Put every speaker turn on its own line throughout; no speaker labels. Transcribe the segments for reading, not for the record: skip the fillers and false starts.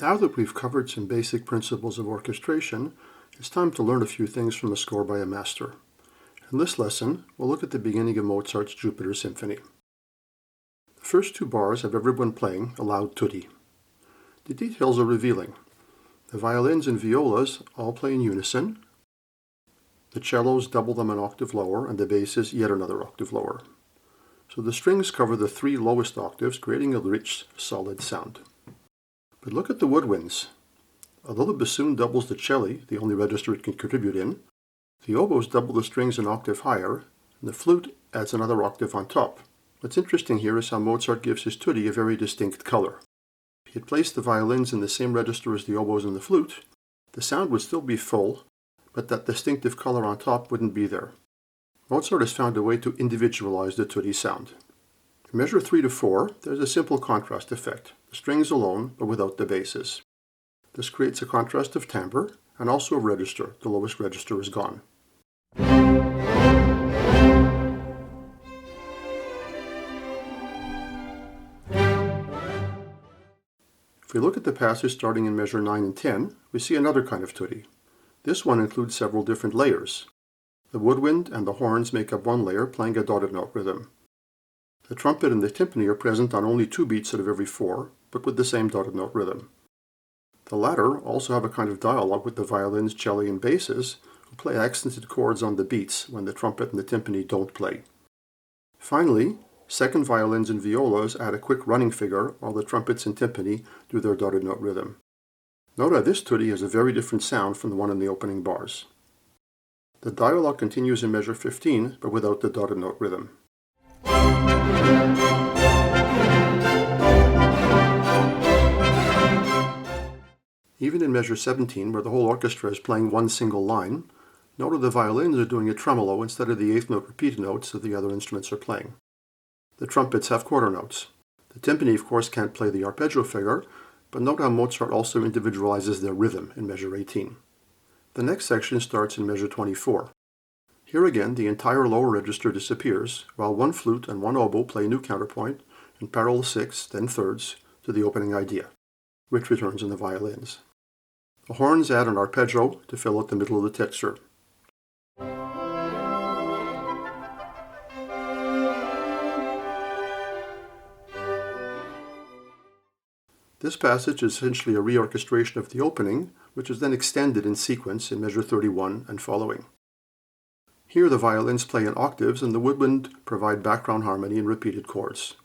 Now that we've covered some basic principles of orchestration, it's time to learn a few things from a score by a master. In this lesson, we'll look at the beginning of Mozart's Jupiter Symphony. The first two bars have everyone playing a loud tutti. The details are revealing. The violins and violas all play in unison. The cellos double them an octave lower, and the basses yet another octave lower. So the strings cover the three lowest octaves, creating a rich, solid sound. But look at the woodwinds. Although the bassoon doubles the cello, the only register it can contribute in, the oboes double the strings an octave higher, and the flute adds another octave on top. What's interesting here is how Mozart gives his tutti a very distinct color. If he had placed the violins in the same register as the oboes and the flute, the sound would still be full, but that distinctive color on top wouldn't be there. Mozart has found a way to individualize the tutti sound. In measure 3 to 4, there's a simple contrast effect, the strings alone, but without the basses. This creates a contrast of timbre, and also of register. The lowest register is gone. If we look at the passage starting in measure 9 and 10, we see another kind of tutti. This one includes several different layers. The woodwind and the horns make up one layer, playing a dotted note rhythm. The trumpet and the timpani are present on only 2 beats out of every 4, but with the same dotted note rhythm. The latter also have a kind of dialogue with the violins, cello, and basses, who play accented chords on the beats when the trumpet and the timpani don't play. Finally, second violins and violas add a quick running figure, while the trumpets and timpani do their dotted note rhythm. Note how this tutti has a very different sound from the one in the opening bars. The dialogue continues in measure 15, but without the dotted note rhythm. Even in measure 17, where the whole orchestra is playing one single line, note how the violins are doing a tremolo instead of the eighth note repeated notes that the other instruments are playing. The trumpets have quarter notes. The timpani, of course, can't play the arpeggio figure, but note how Mozart also individualizes their rhythm in measure 18. The next section starts in measure 24. Here again, the entire lower register disappears, while one flute and one oboe play new counterpoint in parallel sixths, then thirds, to the opening idea, which returns in the violins. The horns add an arpeggio to fill out the middle of the texture. This passage is essentially a reorchestration of the opening, which is then extended in sequence in measure 31 and following. Here the violins play in octaves and the woodwind provide background harmony in repeated chords.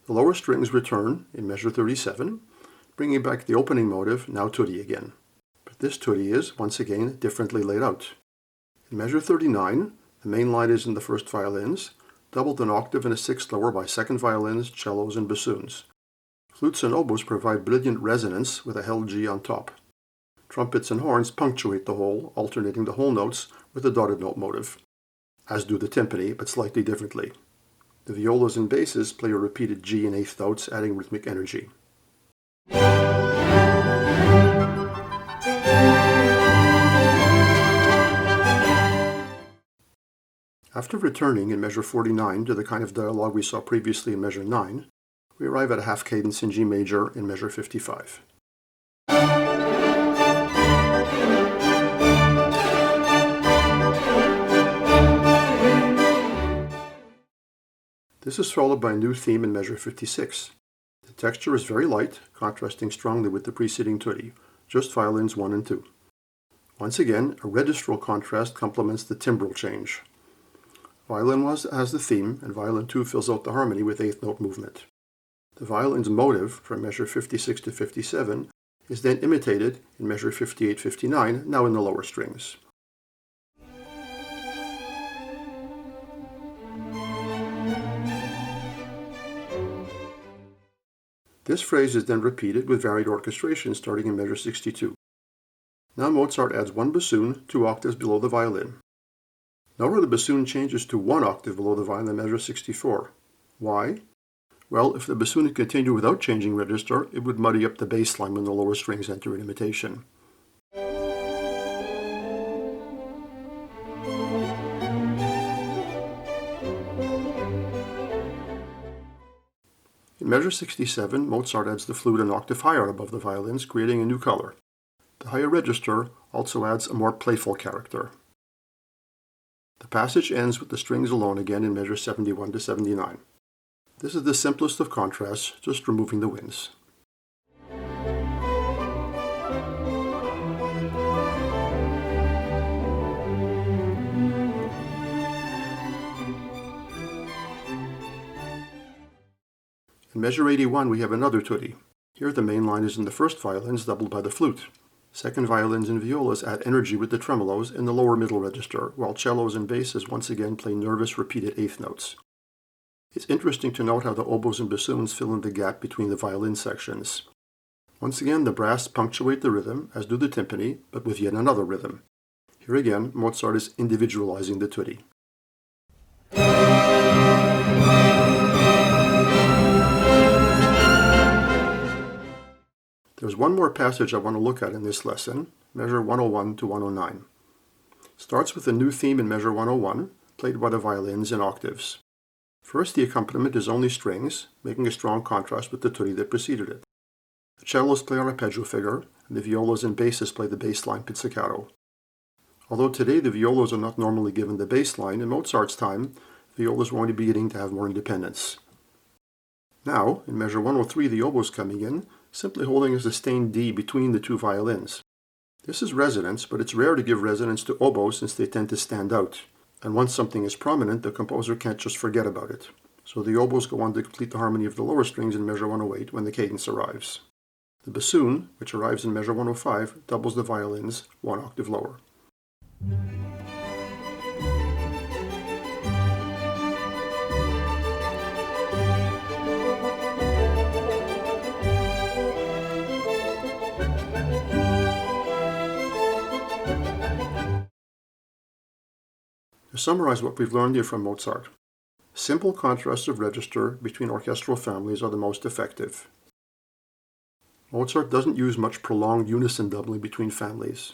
The lower strings return in measure 37, bringing back the opening motive, now tutti again. But this tutti is, once again, differently laid out. In measure 39, the main line is in the first violins, doubled an octave and a sixth lower by second violins, cellos, and bassoons. Flutes and oboes provide brilliant resonance with a held G on top. Trumpets and horns punctuate the whole, alternating the whole notes with a dotted note motive, as do the timpani, but slightly differently. The violas and basses play a repeated G in eighth notes, adding rhythmic energy. After returning in measure 49 to the kind of dialogue we saw previously in measure 9, we arrive at a half cadence in G major in measure 55. This is followed by a new theme in measure 56. The texture is very light, contrasting strongly with the preceding tutti, just violins 1 and 2. Once again, a registral contrast complements the timbral change. Violin 1 has the theme, and violin 2 fills out the harmony with eighth note movement. The violin's motive, from measure 56 to 57, is then imitated in measure 58-59, now in the lower strings. This phrase is then repeated with varied orchestration starting in measure 62. Now Mozart adds one bassoon 2 octaves below the violin. Note how the bassoon changes to 1 octave below the violin in measure 64. Why? Well, if the bassoon had continued without changing register, it would muddy up the bass line when the lower strings enter an imitation. In measure 67, Mozart adds the flute an octave higher above the violins, creating a new color. The higher register also adds a more playful character. The passage ends with the strings alone again in measure 71 to 79. This is the simplest of contrasts, just removing the winds. In measure 81 we have another tutti. Here the main line is in the first violins, doubled by the flute. Second violins and violas add energy with the tremolos in the lower middle register, while cellos and basses once again play nervous repeated eighth notes. It's interesting to note how the oboes and bassoons fill in the gap between the violin sections. Once again, the brass punctuate the rhythm, as do the timpani, but with yet another rhythm. Here again, Mozart is individualizing the tutti. There's one more passage I want to look at in this lesson, measure 101 to 109. It starts with a new theme in measure 101, played by the violins in octaves. First, the accompaniment is only strings, making a strong contrast with the tutti that preceded it. The cellos play arpeggio figure, and the violas and basses play the bass line pizzicato. Although today the violas are not normally given the bass line, in Mozart's time, violas were only beginning to have more independence. Now, in measure 103, the oboes coming in, simply holding a sustained D between the two violins. This is resonance, but it's rare to give resonance to oboes since they tend to stand out. And once something is prominent, the composer can't just forget about it. So the oboes go on to complete the harmony of the lower strings in measure 108 when the cadence arrives. The bassoon, which arrives in measure 105, doubles the violins one octave lower. To summarize what we've learned here from Mozart, simple contrasts of register between orchestral families are the most effective. Mozart doesn't use much prolonged unison doubling between families.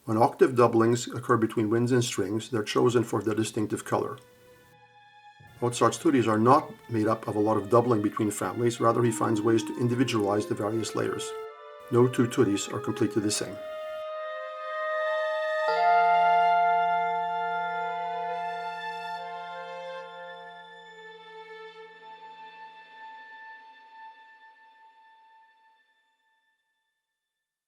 When octave doublings occur between winds and strings, they're chosen for their distinctive color. Mozart's tuttis are not made up of a lot of doubling between families, rather he finds ways to individualize the various layers. No two tuttis are completely the same.